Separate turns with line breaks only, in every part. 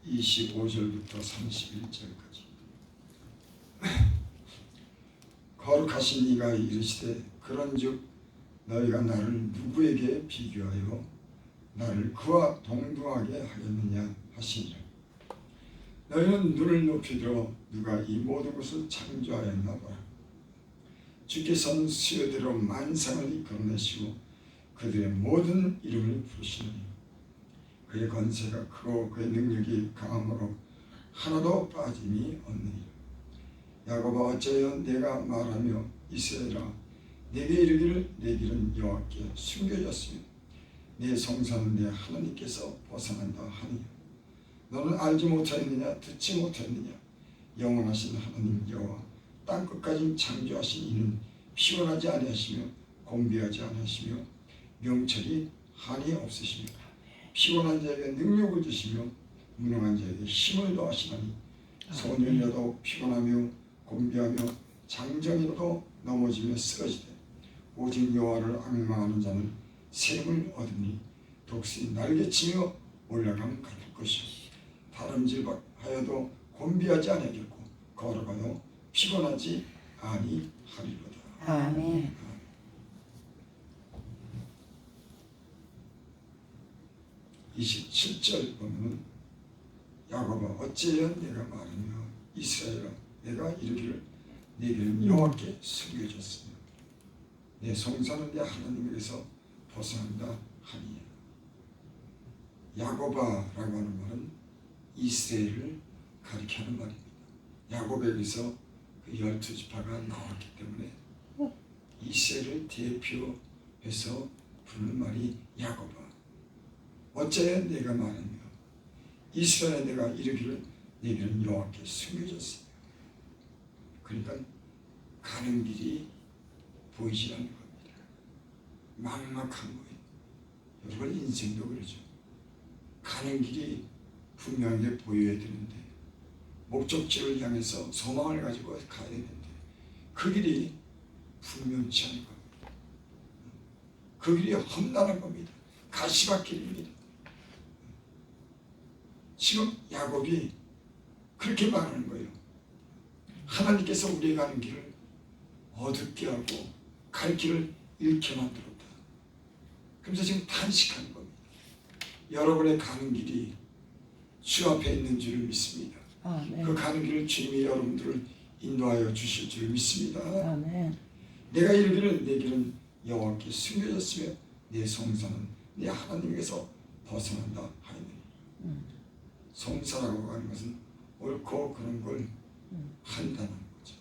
25절부터 31절까지. 거룩하신 이가 이르시되 그런즉 너희가 나를 누구에게 비교하여 나를 그와 동등하게 하겠느냐 하시니라. 너희는 눈을 높이 들어 누가 이 모든 것을 창조하였나 보라. 주께서는 수요대로 만상을 이끌어내시고 그들의 모든 이름을 부르시느니 그의 권세가 크고 그의 능력이 강함으로 하나도 빠짐이 없느니라. 야곱아 어찌하여 내가 말하며 이스라엘아 내게 이르기를 내 길은 여호와께 숨겨졌으며 내 성산은 내 하나님께서 벗어난다 하느냐. 너는 알지 못하였느냐 듣지 못하였느냐. 영원하신 하나님 여호와 땅끝까지 창조하신 이는 피곤하지 아니하시며 공비하지 아니하시며 명철이 한이 없으시며 피곤한 자에게 능력을 주시며 무능한 자에게 힘을 더하시나니 소년이라도 피곤하며 곤비하며 장정이라도 넘어지며 쓰러지되 오직 여호와를 앙망하는 자는 샘을 얻으니 독수리 날개치며 올라감 같을 것이요 다름질하여도 곤비하지 아니하겠고 걸어가도 피곤하지 아니하리로다.
아멘.
27절 보면 야곱아 어찌하여 내가 말하며 이스라엘아 내가 이르기를 내 길은 여호와께 숨겨졌으며 내 성산은 내 하나님에게서 벗어난다 하니. 야곱아라고 하는 말은 이스라엘을 가리키는 말입니다. 야곱에게서 그 12지파가 나왔기 때문에 이스라엘을 대표해서 부르는 말이 야곱아 어찌하여 내가 말하며 이스라엘에 내가 이르기를 내 길은 여호와께 숨겨졌으며. 그러니까 가는 길이 보이지 않는 겁니다. 막막한 거예요. 여러분 인생도 그러죠. 가는 길이 분명하게 보여야 되는데 목적지를 향해서 소망을 가지고 가야 되는데 그 길이 분명치 않은 겁니다. 그 길이 험난한 겁니다. 가시밭길입니다. 지금 야곱이 그렇게 말하는 거예요. 하나님께서 우리의 가는 길을 어둡게 하고 갈 길을 잃게 만들었다. 그래서 지금 탄식하는 겁니다. 여러분의 가는 길이 주 앞에 있는 줄을 믿습니다.
아멘.
그 가는 길을 주님이 여러분들을 인도하여 주실 줄 믿습니다.
아멘.
내가 이르기를 내 길은 여호와께 숨겨졌으며 내 성산은 내 하나님에게서 벗어난다 하였느니. 성사라고 하는 것은 옳고 그런 걸 한다는 거죠.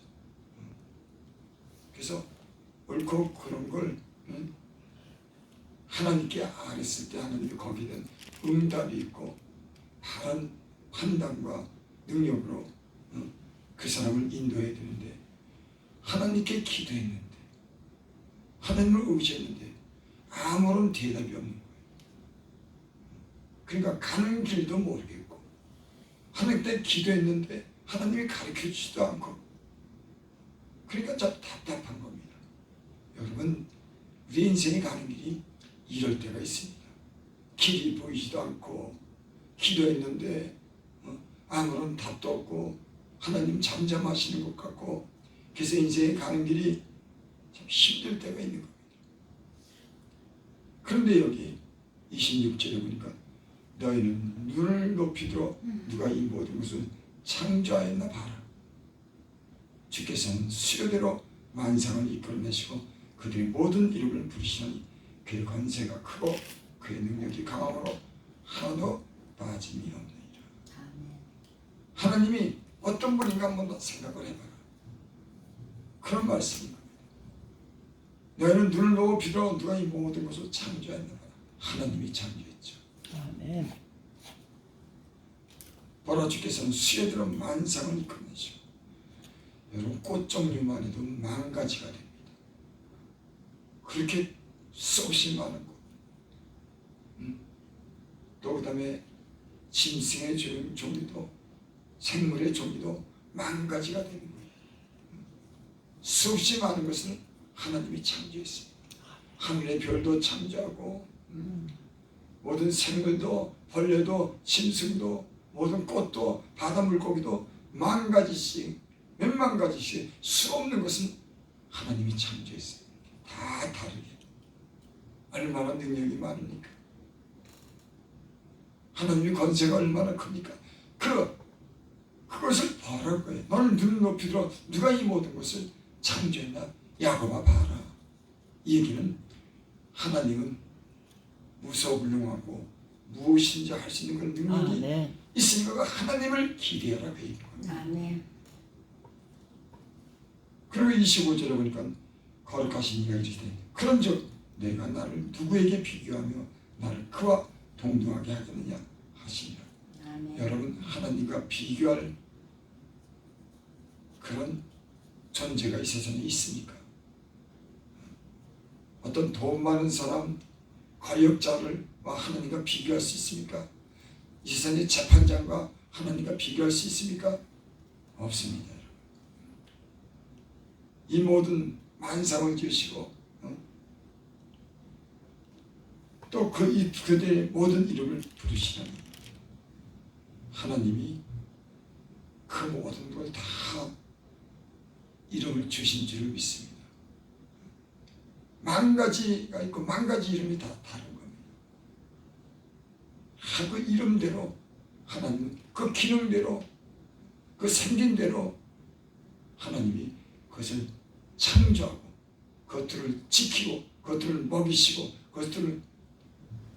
그래서 옳고 그런 걸 하나님께 아뢰었을 때 하나님이 거기에 대한 응답이 있고 바른 판단과 능력으로 그 사람을 인도해야 되는데 하나님께 기도했는데 하나님을 의지했는데 아무런 대답이 없는 거예요. 그러니까 가는 길도 모르겠고 하나님께 기도했는데 하나님이 가르쳐주지도 않고 그러니까 좀 답답한 겁니다. 여러분 우리 인생에 가는 길이 이럴 때가 있습니다. 길이 보이지도 않고 기도했는데 아무런 답도 없고 하나님 잠잠하시는 것 같고 그래서 인생에 가는 길이 참 힘들 때가 있는 겁니다. 그런데 여기 26절에 보니까 너희는 눈을 높이 들어 누가 이 모든 것을 창조하였나 봐라. 주께서는 수요대로 만상을 이끌어내시고 그들의 모든 이름을 부르시니 그의 권세가 크고 그의 능력이 강함으로 하나도 빠짐이 없느니라. 하나님이 어떤 분인가 한번 생각을 해봐라. 그런 말씀입니다. 너희는 눈을 높이 들어 누가 이 모든 것을 창조했나 봐라. 하나님이 창조했죠.
아멘.
보라 주께서는 수요대로 만상을 이끌어내시고 여러분 꽃 종류만 해도 10,000가지가 됩니다. 그렇게 수없이 많은 것. 또 그 다음에 짐승의 종류도 생물의 종류도 10,000가지가 되는 거예요. 수없이 많은 것을 하나님이 창조했습니다. 하늘의 별도 창조하고 모든 생물도 벌레도 짐승도 모든 꽃도 바다 물고기도 만 가지씩 몇만 가지씩 수 없는 것은 하나님이 창조했어요. 다 다르게. 얼마나 능력이 많으니까. 하나님의 권세가 얼마나 큽니까? 그것을 보라는 거예요. 너는 눈 높이 들어 누가 이 모든 것을 창조했나? 야곱아 봐라. 이 얘기는 하나님은 무소불능하고 무엇인지 할 수 있는 그런 능력이
아멘.
있으니까 그 하나님을 기대하라고 얘기하는 거예요.
아멘.
그리고 25절에 보니까 거룩하신 이가 이르시되 그런즉 내가 나를 누구에게 비교하며 나를 그와 동등하게 하겠느냐 하시니라.
아멘.
여러분 하나님과 비교할 그런 존재가 이 세상에 있습니까? 어떤 돈 많은 사람, 권력자를 하나님과 비교할 수 있습니까? 이 세상의 재판장과 하나님과 비교할 수 있습니까? 없습니다. 이 모든 만상을 지으시고 또 그들의 모든 이름을 부르시는 하나님이 그 모든 걸 다 이름을 주신 줄 믿습니다. 만 가지가 있고 만 가지 이름이 다 다른 겁니다. 그 이름대로 하나님은 그 기능대로 그 생긴대로 하나님이 그것을 창조하고 그것들을 지키고 그것들을 먹이시고 그것들을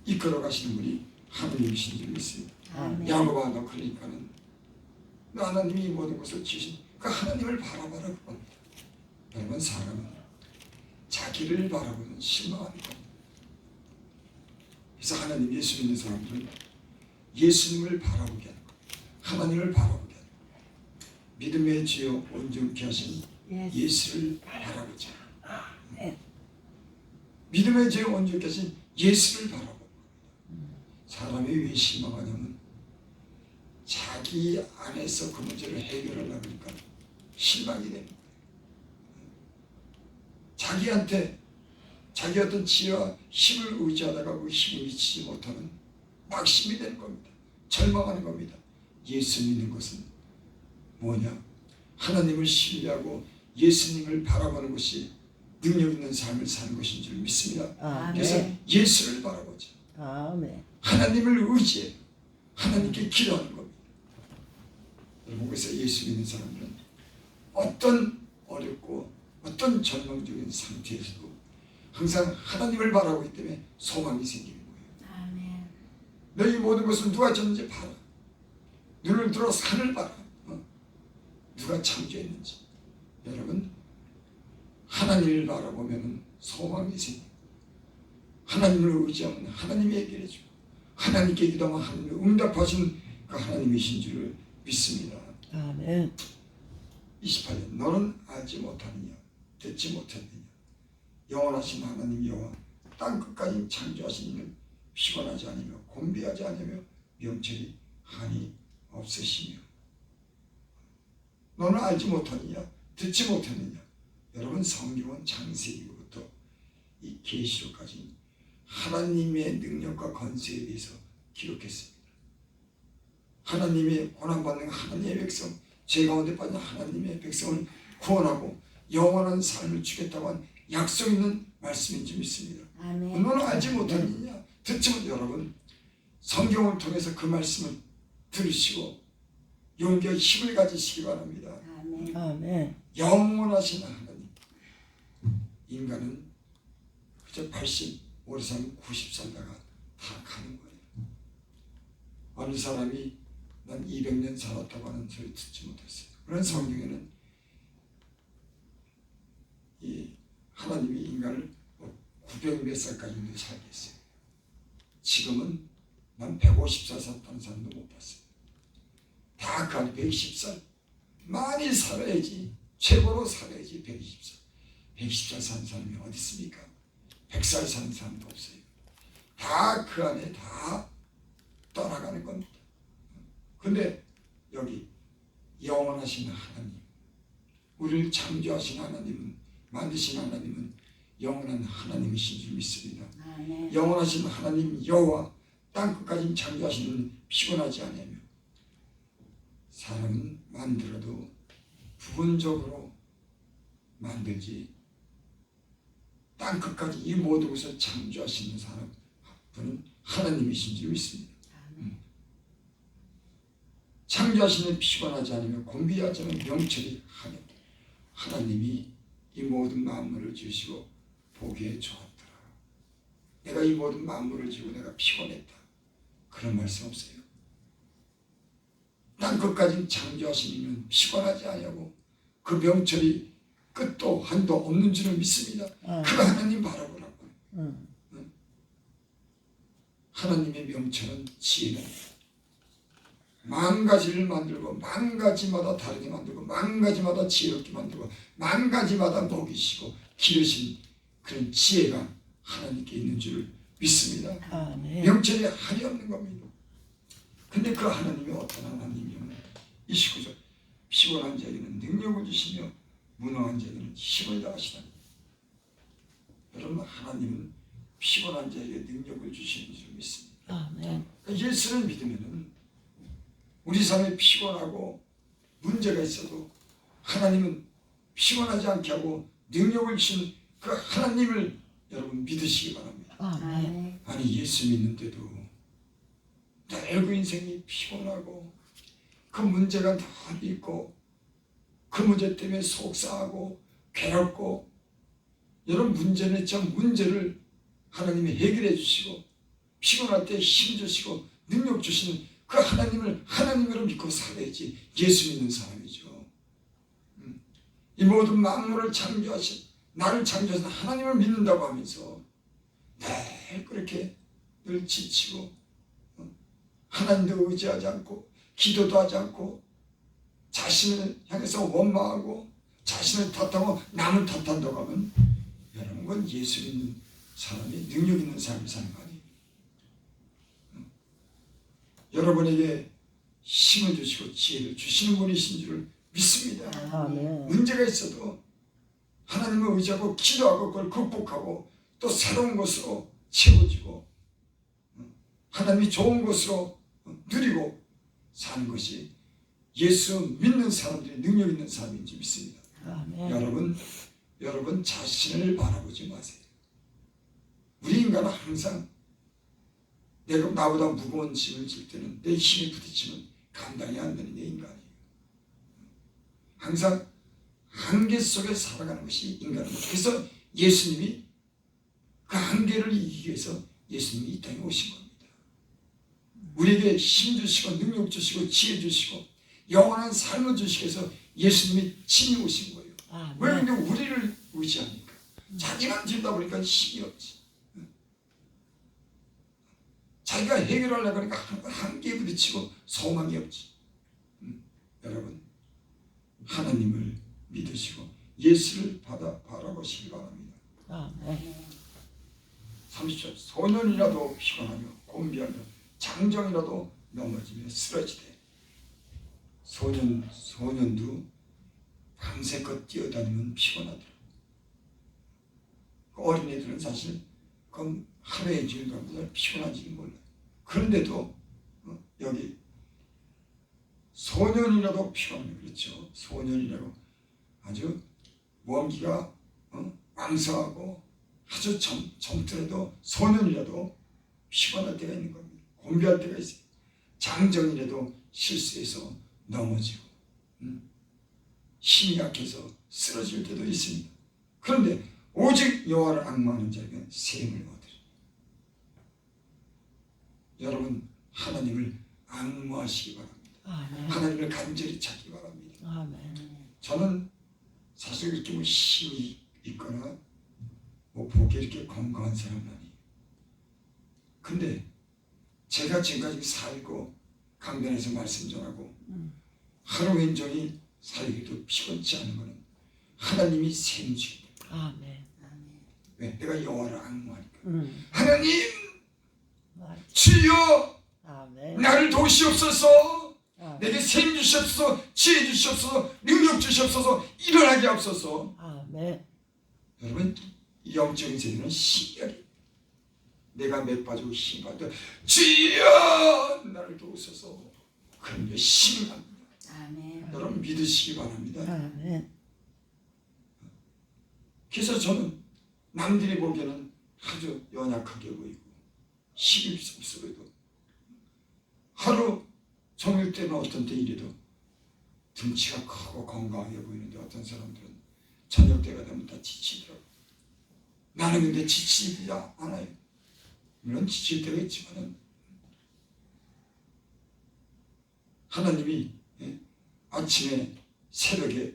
이끌어 가시는 분이 하나님이신 줄 믿습니다.
아멘.
야곱아 너 그러니까는 너 하나님이 모든 것을 지으신 그 하나님을 바라봐라 그겁니다. 여러분 사람은 자기를 바라보는 실망하는 겁니다. 그래서 하나님 예수 믿는 사람들은 예수님을 바라보게 하는 겁니다. 하나님을 바라보게 하는 겁니다. 믿음의 주여 온전케 하신 예수를 바라보자. 믿음의 주여 온전케 하신 예수를 바라보는 겁니다. 사람이 왜 실망하냐면 자기 안에서 그 문제를 해결하려고 하니까 실망이 됩니다. 자기한테 자기 어떤 지혜와 힘을 의지하다가 그 힘을 미치지 못하는 낙심이 되는 겁니다. 절망하는 겁니다. 예수 믿는 것은 뭐냐? 하나님을 신뢰하고 예수님을 바라보는 것이 능력 있는 삶을 사는 것인 줄 믿습니다.
아멘.
그래서 예수를 바라보자.
아멘.
하나님을 의지해 하나님께 기도하는 겁니다. 여러분 그래서 예수 믿는 사람들은 어떤 어렵고 어떤 절망적인 상태에서도 항상 하나님을 바라보기 때문에 소망이 생기는 거예요.
아멘.
너희 모든 것을 누가 졌는지 봐라. 눈을 들어 산을 봐라. 누가 창조했는지. 여러분 하나님을 바라보면 소망이 생깁니다. 하나님을 의지하면 하나님이 해결해 주고 하나님께 기도하면 하나님이 응답하신 그 하나님이신 줄 믿습니다.
아멘.
28년 너는 알지 못하느냐 듣지 못했느냐 영원하신 하나님 여호와 땅 끝까지 창조하신 이는 피곤하지 않으며 곤비하지 않으며 명철이 한이 없으시며 너는 알지 못하느냐 듣지 못했느냐. 여러분 성경은 창세기부터 이 계시록까지 하나님의 능력과 권세에 대해서 기록했습니다. 하나님의 고난받는 하나님의 백성, 죄 가운데 빠진 하나님의 백성을 구원하고 영원한 삶을 주겠다고 한 약속 있는 말씀인 줄 믿습니다.
아멘.
너는 알지 못하느냐 듣지 못. 여러분 성경을 통해서 그 말씀을 들으시고 용기와 힘을 가지시기 바랍니다.
아멘.
아멘.
영원하신 하나님. 인간은 그저 80, 오래 살면 90 살다가 다 가는 거예요. 어느 사람이 난 200년 살았다고 하는 소리 듣지 못했어요. 그런 성경에는 이 하나님이 인간을 900몇 살까지도 살게 했어요. 지금은 난 150살 살았다는 사람도 못 봤어요. 다 그 안에 110살. 많이 살아야지. 최고로 살아야지 120살. 110살 사는 사람이 어디 있습니까? 100살 사는 사람도 없어요. 다 그 안에 다 떠나가는 겁니다. 근데 여기 영원하신 하나님, 우리를 창조하신 하나님은, 만드신 하나님은 영원한 하나님이신 줄 믿습니다.
아멘.
영원하신 하나님 여호와 땅 끝까지 창조하시는 피곤하지 않으며 사람은 만들어도 부분적으로 만들지 땅 끝까지 이 모든 것을 창조하시는 사람 분은 하나님이신 줄 믿습니다. 창조하시는 피곤하지 않으며 곤비하지 않으면 명철이 하며 하나님이 이 모든 만물을 지으시고 보기에 좋았더라. 내가 이 모든 만물을 지고 내가 피곤했다. 그런 말씀 없어요. 땅 끝까지 창조하시는 피곤하지 않냐고 그 명철이 끝도 한도 없는 줄을 믿습니다. 그거 하나님 바라보라고. 하나님의 명철은 지혜는 만 가지를 만들고 만 가지마다 다르게 만들고 만 가지마다 지혜롭게 만들고 만 가지마다 먹이시고 기르신 그런 지혜가 하나님께 있는 줄을 믿습니다. 명철이 한이 없는 겁니다. 근데 그 하나님이 어떤 하나님이냐면 29절 피곤한 자에게는 능력을 주시며 무능한 자에게는 힘을 다하시다. 여러분 하나님은 피곤한 자에게 능력을 주시는 줄 믿습니다. 예수를 믿으면은 우리 삶에 피곤하고 문제가 있어도 하나님은 피곤하지 않게 하고 능력을 주신 그 하나님을 여러분 믿으시기 바랍니다. 아니 예수 믿는데도 늘 그 인생이 피곤하고 그 문제가 다 있고 그 문제 때문에 속상하고 괴롭고 여러분 문제는 참 문제를 하나님이 해결해 주시고 피곤할 때 힘 주시고 능력 주시는 그 하나님을 하나님으로 믿고 살아야지 예수 믿는 사람이죠. 이 모든 만물을 창조하신 나를 창조하신 하나님을 믿는다고 하면서 늘 그렇게 늘 지치고 하나님도 의지하지 않고 기도도 하지 않고 자신을 향해서 원망하고 자신을 탓하고 남을 탓한다고 하면 여러분 그건 예수 믿는 사람이 능력 있는 삶을 사는 거 아니에요. 여러분에게 힘을 주시고 지혜를 주시는 분이신 줄을 믿습니다. 문제가 있어도 하나님을 의지하고 기도하고 그걸 극복하고 또 새로운 것으로 채워지고 하나님이 좋은 것으로 누리고 사는 것이 예수 믿는 사람들이 능력 있는 사람인지 믿습니다. 여러분 자신을 바라보지 마세요. 우리 인간은 항상 내가 나보다 무거운 짐을 질 때는 내 힘에 부딪히면 감당이 안 되는 내 인간이에요. 항상 한계 속에 살아가는 것이 인간입니다. 그래서 예수님이 그 한계를 이기기 위해서 예수님이 이 땅에 오신 겁니다. 우리에게 힘 주시고 능력 주시고 지혜 주시고 영원한 삶을 주시기 위해서 예수님이 친히 오신 거예요. 왜 근데 우리를 의지하니까 자기만 들다 보니까 힘이 없지. 자기가 해결하려고 하니까 한계에 부딪히고 소망이 없지. 여러분 하나님을 믿으시고 예수를 바라보시기 바랍니다. 30절 소년이라도 피곤하며 곤비하며 장정이라도 넘어지며 쓰러지되 소년도 밤새껏 뛰어다니면 피곤하더라. 어린애들은 사실 그럼 하루에 지는 것보다 피곤한지 몰라요. 그런데도 여기 소년이라도 피곤하면 그렇죠. 소년이라고 아주 원기가 왕성하고 아주 젊더라도 소년이라도 피곤할 때가 있는 겁니다. 곤비할 때가 있어요. 장정이라도 실수해서 넘어지고 힘이 약해서 쓰러질 때도 있습니다. 그런데 오직 여호와를 앙망하는 자에게는 샘을 얻으리. 여러분 하나님을 앙망하시기 바랍니다. 하나님을 간절히 찾기 바랍니다. 저는 사실 이렇게 뭐 힘이 있거나 뭐 보기에 이렇게 건강한 사람은 아니에요. 근데 제가 지금까지 살고 강단에서 말씀 전하고 하루 온종일 살기도 피곤치 않은 것은 하나님이 샘주기 때문에. 왜? 내가 여호와를 앙망하니까. 하나님 주여 나를 도우시옵소서. 내게 샘 주시옵소서. 지혜 주시옵소서. 능력 주시옵소서. 일어나게 하옵소서. 여러분 영적인 세계는 신기하게 내가 몇 빠지고 힘 받아 주여 나를 도우소서. 그런 게 힘이 납니다.
아멘.
여러분 믿으시기 바랍니다.
아멘.
그래서 저는 남들이 보기에는 아주 연약하게 보이고 힘이 없어 보여도 하루 종일 때는 어떤 때 이래도 등치가 크고 건강하게 보이는데 어떤 사람들은 저녁 때가 되면 다 지치더라고요. 나는 근데 지치지 않아요. 물론 지칠 때가 있지만은 하나님이 아침에 새벽에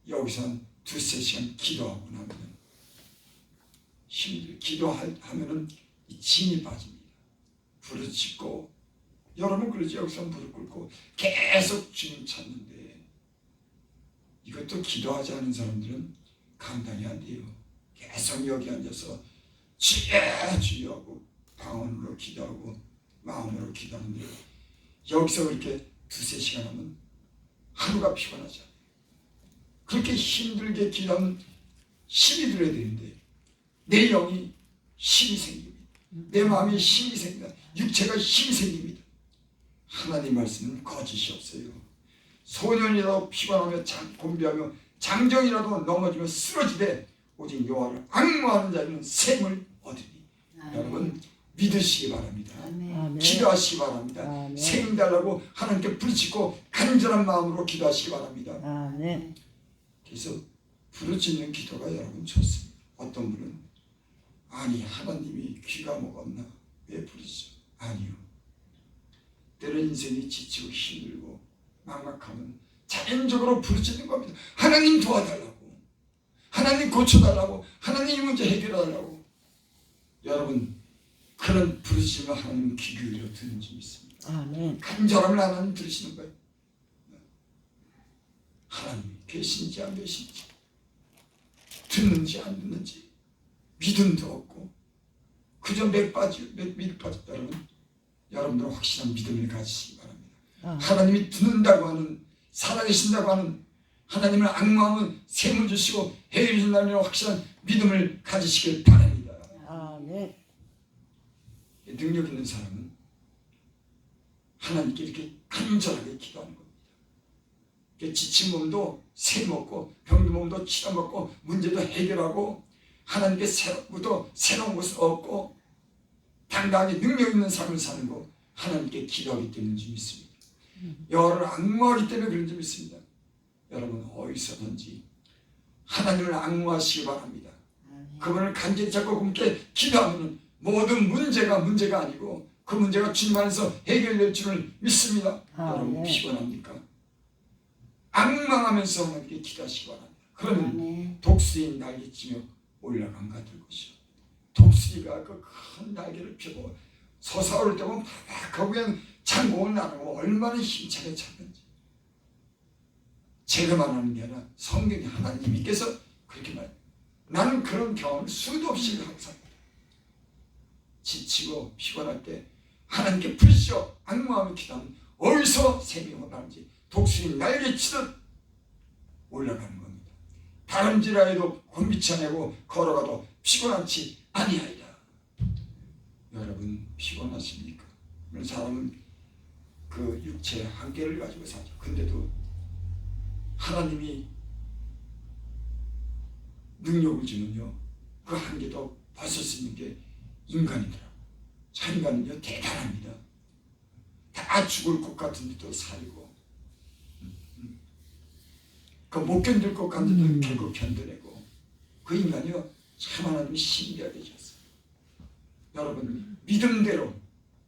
여기서 한 2-3시간 기도하고 나면 힘들어. 기도하면은 이 진이 빠집니다. 부르짖고 여러분 그러지 여기서 무릎 꿇고 계속 주님 찾는데 이것도 기도하지 않은 사람들은 감당이 안 돼요. 계속 여기 앉아서 주여 주여 하고 방언으로 기도하고 마음으로 기도하는데 여기서 그렇게 2-3시간 하면 하루가 피곤하지 않아요. 그렇게 힘들게 기도하면 힘이 들어야 되는데 내 영이 힘이 생깁니다. 내 마음이 힘이 생깁니다. 육체가 힘이 생깁니다. 하나님 말씀은 거짓이 없어요. 소년이라도 피곤하며 곤비하며 장정이라도 넘어지며 쓰러지되 오직 여호와를 앙모하는 자는 샘을 얻으니. 여러분 믿으시기 바랍니다.
아멘.
기도하시기 바랍니다.
아멘.
샘 달라고 하나님께 부르짖고 간절한 마음으로 기도하시기 바랍니다.
아멘.
그래서 부르짖는 기도가 여러분 좋습니다. 어떤 분은 아니 하나님이 귀가 먹었나 왜 부르짖어? 아니요. 때론 인생이 지치고 힘들고 막막하면 자연적으로 부르짖는 겁니다. 하나님 도와달라고, 하나님 고쳐달라고, 하나님 이 문제 해결해달라고. 여러분 그런 부르짖으면 하나님 귀 기울여 듣는 줄 믿습니다.
아멘.
간절함을 하나님 들으시는 거예요. 하나님이 계신지 안 계신지, 듣는지 안 듣는지 믿음도 없고 그저 밑 빠졌다. 여러분들은 확실한 믿음을 가지시기 바랍니다. 하나님이 듣는다고 하는, 살아계신다고 하는, 하나님을 앙모하면 샘을 주시고 해해 주신다는 확실한 믿음을 가지시길 바랍니다.
아멘.
능력 있는 사람은 하나님께 이렇게 간절하게 기도하는 겁니다. 지친 몸도 새 먹고 병든 몸도 치료 먹고 문제도 해결하고 하나님께 새로운 것을 얻고 당당하게 능력 있는 삶을 사는 거 하나님께 기도하기 때문인 줄 믿습니다. 여호와를 앙모하기 때문에 그런 줄 믿습니다. 여러분 어디서든지 하나님을 앙모하시기 바랍니다. 그분을 간절히 잡고 그분께 기도하면 모든 문제가 아니고 그 문제가 주님 안에서 해결될 줄을 믿습니다. 여러분 피곤합니까? 앙망하면서 하나님께 기도하시기 바랍니다. 그러면 독수리 날개치며 올라간 것 같을 것이요. 독수리가 그 큰 날개를 펴고 솟아오를 때 보면 바닥하고 그냥 창공을 나누고 얼마나 힘차게 찾는지. 제가 말하는 게 아니라 성경이 하나님께서 그렇게 말해요. 나는 그런 경험을 수도 없이 항상 지치고 피곤할 때 하나님께 부르짖어 앙모하며 기도하면 어디서 샘이 올라오는지 독수리 날개치듯 올라가는 겁니다. 다름질하여도 곤비치 아니하고 걸어가도 피곤하지 아니하리라. 여러분 피곤하십니까? 사람은 그 육체의 한계를 가지고 살죠. 근데도 하나님이 능력을 주면요 그 한계도 벗을 수 있는 게 인간이더라. 자, 인간은요 대단합니다. 다 죽을 것 같은데 또 살고 그 못 견딜 것 같은데 결국 견뎌내고 그 인간이요 참 하나님이 신비하게 주셨어요. 여러분 믿음대로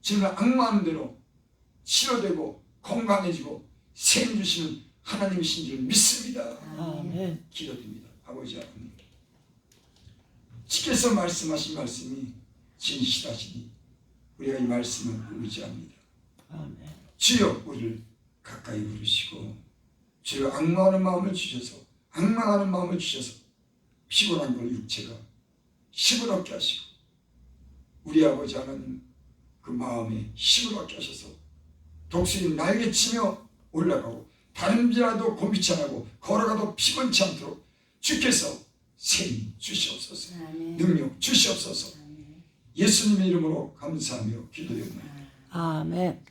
지금 앙마하는 대로 치료되고 건강해지고 샘 주시는 하나님이신 줄 믿습니다.
아멘.
기도드립니다. 아버지 하나님 주께서 말씀하신 말씀이 진실하시니 우리가 이 말씀을 의지합니다.
아멘.
주여 우리를 가까이 부르시고 주여 앙망하는 마음을 주셔서 피곤한 걸 육체가 힘을 얻게 하시고 우리 아버지 하나님 그 마음에 힘을 얻게 하셔서 독수리 날개치며 올라가고 다름질하도 곤비치 않고 걸어가도 피곤치 않도록 주께서 샘 주시옵소서. 능력 주시옵소서. 예수님의 이름으로 감사하며 기도드립니다.
아멘.